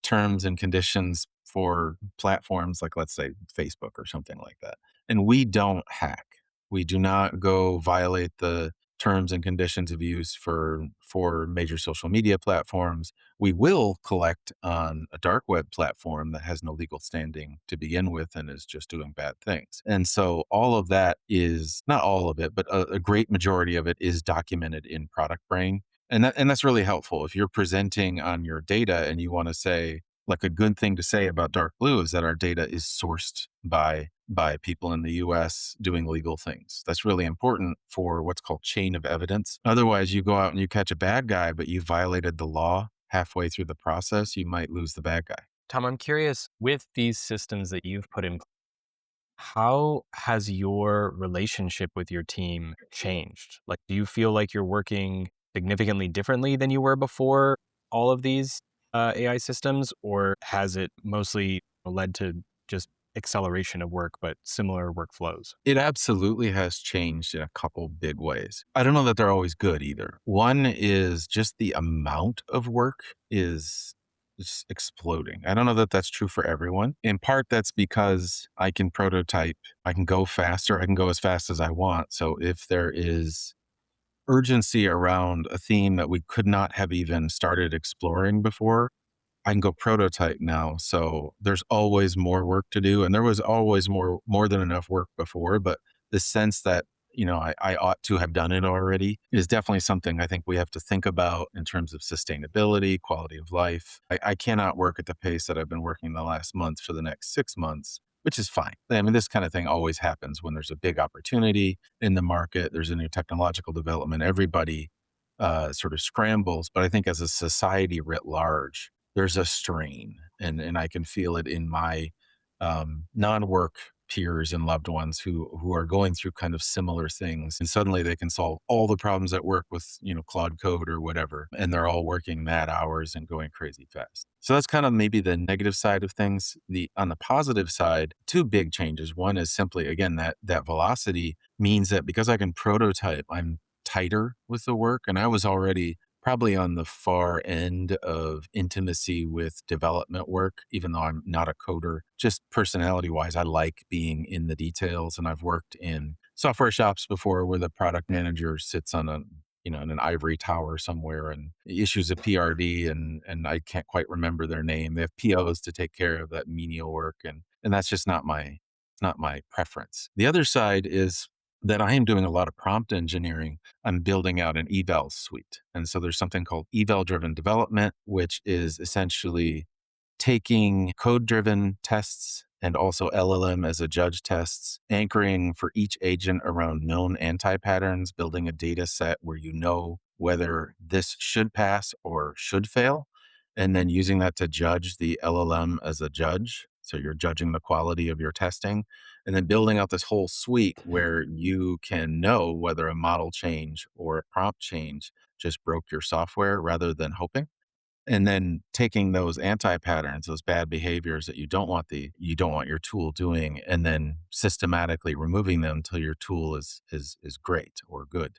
terms and conditions for platforms like, let's say, Facebook or something like that. And we don't hack. We do not go violate the terms and conditions of use for major social media platforms. We will collect on a dark web platform that has no legal standing to begin with and is just doing bad things. And so all of that is not all of it, but a great majority of it is documented in Product Brain, and that's really helpful. If you're presenting on your data and you want to say, like, a good thing to say about DarkBlue is that our data is sourced by people in the US doing legal things. That's really important for what's called chain of evidence. Otherwise, you go out and you catch a bad guy, but you violated the law halfway through the process, you might lose the bad guy. Tom, I'm curious, with these systems that you've put in, how has your relationship with your team changed? Like, do you feel like you're working significantly differently than you were before all of these AI systems, or has it mostly led to just acceleration of work, but similar workflows? It absolutely has changed in a couple big ways. I don't know that they're always good either. One is just the amount of work is just exploding. I don't know that that's true for everyone. In part, that's because I can prototype, I can go faster, I can go as fast as I want. So if there is urgency around a theme that we could not have even started exploring before, I can go prototype now. So there's always more work to do. And there was always more than enough work before, but the sense that, I ought to have done it already is definitely something I think we have to think about in terms of sustainability, quality of life. I cannot work at the pace that I've been working the last month for the next 6 months, which is fine. I mean, this kind of thing always happens when there's a big opportunity in the market, there's a new technological development, everybody sort of scrambles. But I think as a society writ large, there's a strain, and I can feel it in my non-work peers and loved ones who are going through kind of similar things, and suddenly they can solve all the problems at work with Claude Code or whatever, and they're all working mad hours and going crazy fast. So that's kind of maybe the negative side of things. The On the positive side, two big changes. One is simply, again, that velocity means that because I can prototype, I'm tighter with the work, and I was already probably on the far end of intimacy with development work, even though I'm not a coder. Just personality wise, I like being in the details. And I've worked in software shops before where the product manager sits on in an ivory tower somewhere and issues a PRD, and I can't quite remember their name. They have POs to take care of that menial work. And that's just not my preference. The other side is that I am doing a lot of prompt engineering. I'm building out an eval suite. And so there's something called eval driven development, which is essentially taking code driven tests and also LLM as a judge tests, anchoring for each agent around known anti patterns, building a data set where you know whether this should pass or should fail, and then using that to judge the LLM as a judge. So you're judging the quality of your testing, and then building out this whole suite where you can know whether a model change or a prompt change just broke your software rather than hoping, and then taking those anti-patterns, those bad behaviors that you don't want your tool doing, and then systematically removing them until your tool is great or good.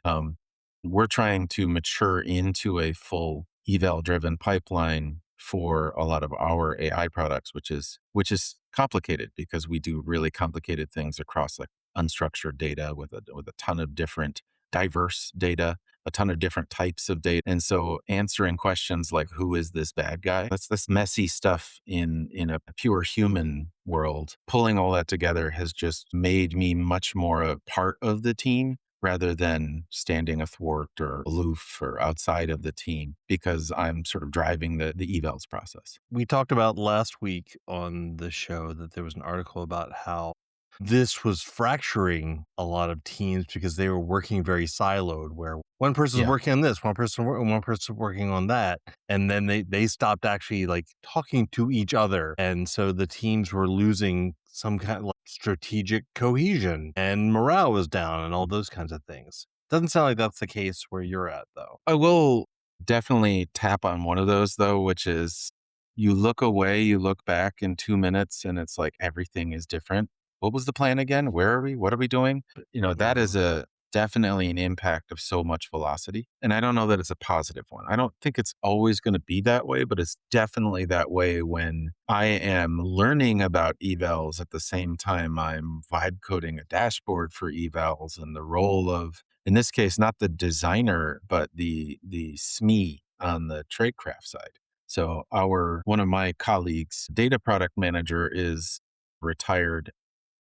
We're trying to mature into a full eval driven pipeline for a lot of our AI products, which is complicated because we do really complicated things across like unstructured data with a ton of different diverse data, a ton of different types of data. And so answering questions like, who is this bad guy? That's this messy stuff in a pure human world. Pulling all that together has just made me much more a part of the team rather than standing athwart or aloof or outside of the team, because I'm sort of driving the evals process. We talked about last week on the show that there was an article about how this was fracturing a lot of teams because they were working very siloed, where one person's Yeah. working on this, one person working on that, and then they stopped actually like talking to each other, and so the teams were losing some kind of like strategic cohesion, and morale was down, and all those kinds of things. Doesn't sound like that's the case where you're at, though. I will Definitely tap on one of those though, which is you look away, you look back in 2 minutes, and it's like everything is different. What was the plan again? Where are we? What are we doing? That is Mhm. a definitely an impact of so much velocity. And I don't know that it's a positive one. I don't think it's always going to be that way, but it's definitely that way when I am learning about evals at the same time I'm vibe coding a dashboard for evals and the role of, in this case, not the designer, but the SME on the tradecraft side. So our one of my colleagues, data product manager, is retired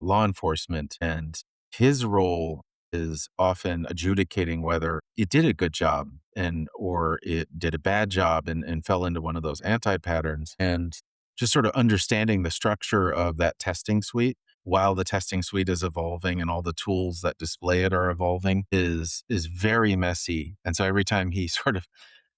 law enforcement, and his role is often adjudicating whether it did a good job and or it did a bad job and fell into one of those anti patterns, and just sort of understanding the structure of that testing suite while the testing suite is evolving and all the tools that display it are evolving is very messy. And so every time he sort of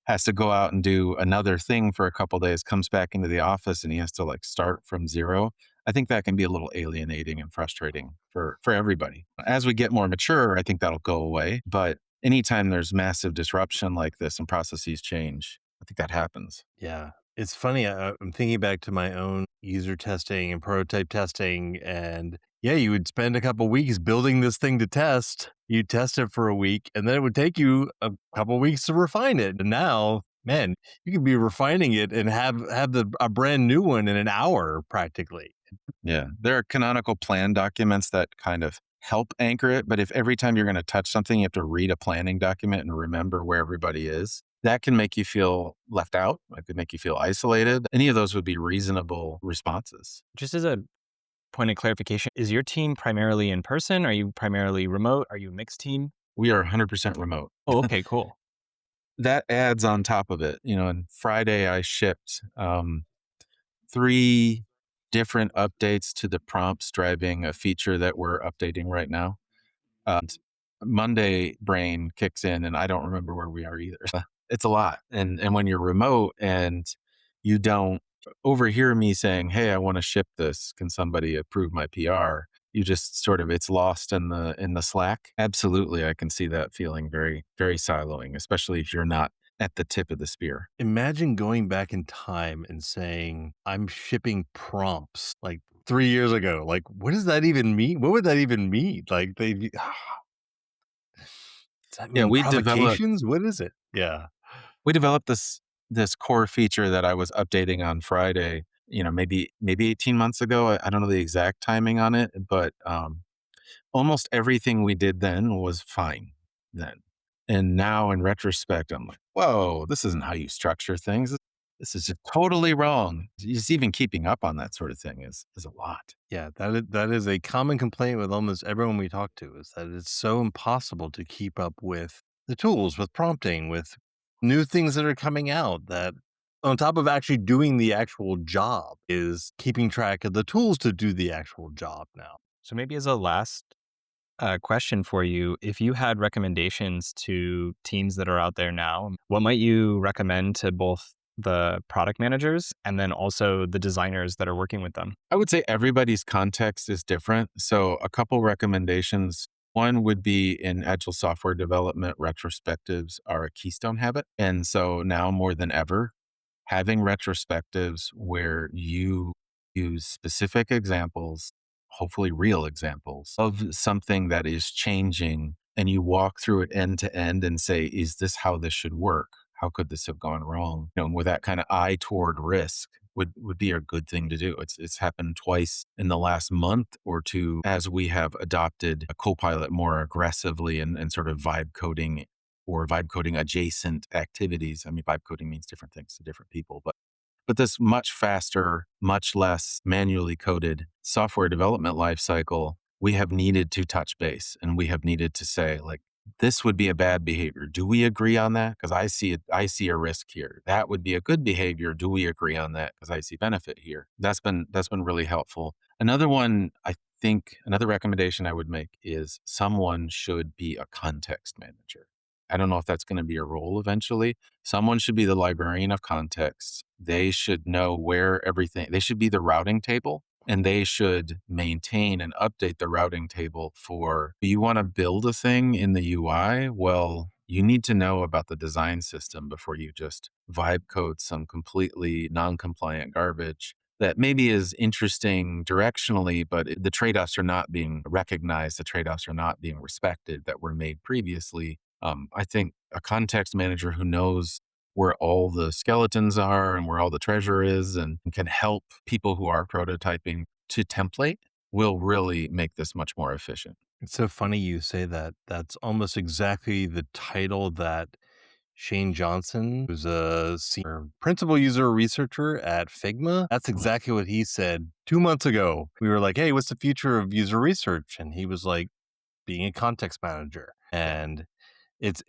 has to go out and do another thing for a couple days, comes back into the office and he has to like start from zero. I think that can be a little alienating and frustrating for everybody. As we get more mature, I think that'll go away. But anytime there's massive disruption like this and processes change, I think that happens. Yeah. It's funny. I'm thinking back to my own user testing and prototype testing. And yeah, you would spend a couple weeks building this thing to test. You test it for a week, and then it would take you a couple weeks to refine it. And now, man, you could be refining it and have a brand new one in an hour practically. Yeah. There are canonical plan documents that kind of help anchor it. But if every time you're going to touch something, you have to read a planning document and remember where everybody is, that can make you feel left out. It could make you feel isolated. Any of those would be reasonable responses. Just as a point of clarification, is your team primarily in person? Are you primarily remote? Are you a mixed team? We are 100% remote. Oh, okay, cool. That adds on top of it. And Friday I shipped 3 different updates to the prompts driving a feature that we're updating right now. And Monday brain kicks in and I don't remember where we are either. It's a lot. And when you're remote and you don't overhear me saying, "Hey, I want to ship this. Can somebody approve my PR?" You just sort of, it's lost in the Slack. Absolutely. I can see that feeling very, very siloing, especially if you're not at the tip of the spear. Imagine going back in time and saying, I'm shipping prompts like 3 years ago. Like, what does that even mean? What would that even mean? Like, does that Yeah, mean provocations? What is it? Yeah. we developed this core feature that I was updating on Friday, maybe 18 months ago. I don't know the exact timing on it, but almost everything we did then was fine then. And now in retrospect, I'm like, whoa, this isn't how you structure things. This is just totally wrong. Just even keeping up on that sort of thing is a lot. Yeah, that is a common complaint with almost everyone we talk to is that it's so impossible to keep up with the tools, with prompting, with new things that are coming out that on top of actually doing the actual job is keeping track of the tools to do the actual job now. So maybe as a last question for you, if you had recommendations to teams that are out there now, what might you recommend to both the product managers and then also the designers that are working with them? I would say everybody's context is different. So, a couple recommendations. One would be in agile software development, retrospectives are a keystone habit. And so now more than ever, having retrospectives where you use specific examples, hopefully real examples of something that is changing, and you walk through it end to end and say, is this how this should work? How could this have gone wrong? And with that kind of eye toward risk would be a good thing to do. It's happened twice in the last month or two as we have adopted a Copilot more aggressively and sort of vibe coding or vibe coding adjacent activities. I mean, vibe coding means different things to different people, but this much faster, much less manually coded software development lifecycle, we have needed to touch base and we have needed to say, like, this would be a bad behavior. Do we agree on that? Because I see a risk here. That would be a good behavior. Do we agree on that? Because I see benefit here. That's been really helpful. Another one, I think another recommendation I would make is someone should be a context manager. I don't know if that's going to be a role eventually. Someone should be the librarian of context. They should know where everything, they should be the routing table, and they should maintain and update the routing table for, you want to build a thing in the UI? Well, You need to know about the design system before you just vibe code some completely non-compliant garbage that maybe is interesting directionally, but the trade-offs are not being recognized, the trade-offs are not being respected that were made previously. I think a context manager who knows where all the skeletons are and where all the treasure is and can help people who are prototyping to template will really make this much more efficient. It's so funny you say that. That's almost exactly the title that Shane Johnson, who's a senior principal user researcher at Figma, that's exactly what he said 2 months ago. We were like, hey, what's the future of user research? And he was like, being a context manager. And it's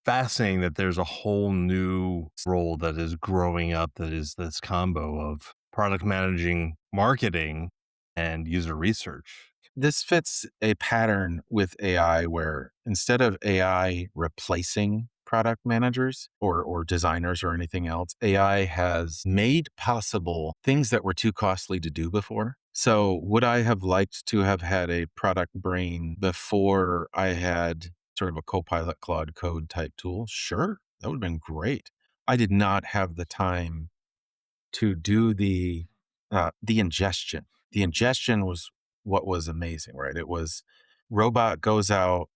fascinating that there's a whole new role that is growing up that is this combo of product managing marketing and user research. This fits a pattern with AI where instead of AI replacing product managers or designers or anything else, AI has made possible things that were too costly to do before. So, would I have liked to have had a product brain before I had sort of a Copilot Claude Code type tool? Sure, that would have been great. I did not have the time to do the ingestion. The ingestion was what was amazing, right? It was robot goes out,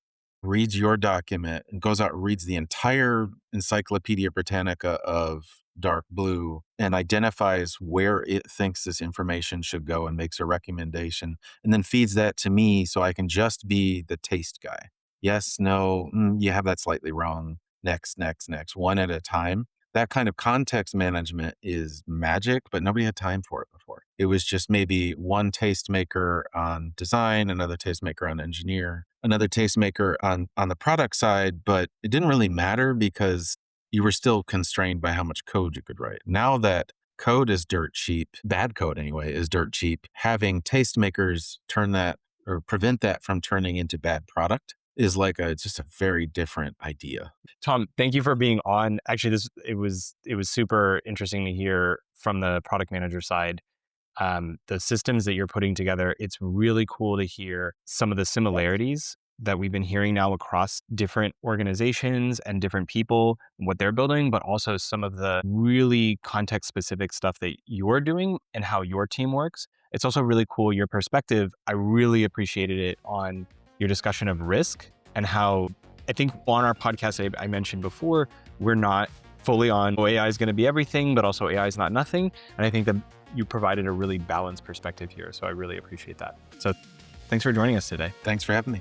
reads your document, and goes out and reads the entire Encyclopedia Britannica of DarkBlue and identifies where it thinks this information should go and makes a recommendation, and then feeds that to me so I can just be the taste guy. Yes, no, you have that slightly wrong. Next, next, next, one at a time. That kind of context management is magic, but nobody had time for it before. It was just maybe one tastemaker on design, another tastemaker on engineer, another tastemaker on the product side, but it didn't really matter because you were still constrained by how much code you could write. Now that code is dirt cheap, bad code anyway, is dirt cheap, having tastemakers turn that or prevent that from turning into bad product is like it's just a very different idea. Tom, thank you for being on. Actually, it was super interesting to hear from the product manager side. The systems that you're putting together, it's really cool to hear some of the similarities that we've been hearing now across different organizations and different people, what they're building, but also some of the really context specific stuff that you're doing and how your team works. It's also really cool, your perspective. I really appreciated it on your discussion of risk and how I think on our podcast, I mentioned before, we're not fully on AI is going to be everything, but also AI is not nothing. And I think that you provided a really balanced perspective here. So I really appreciate that. So thanks for joining us today. Thanks for having me.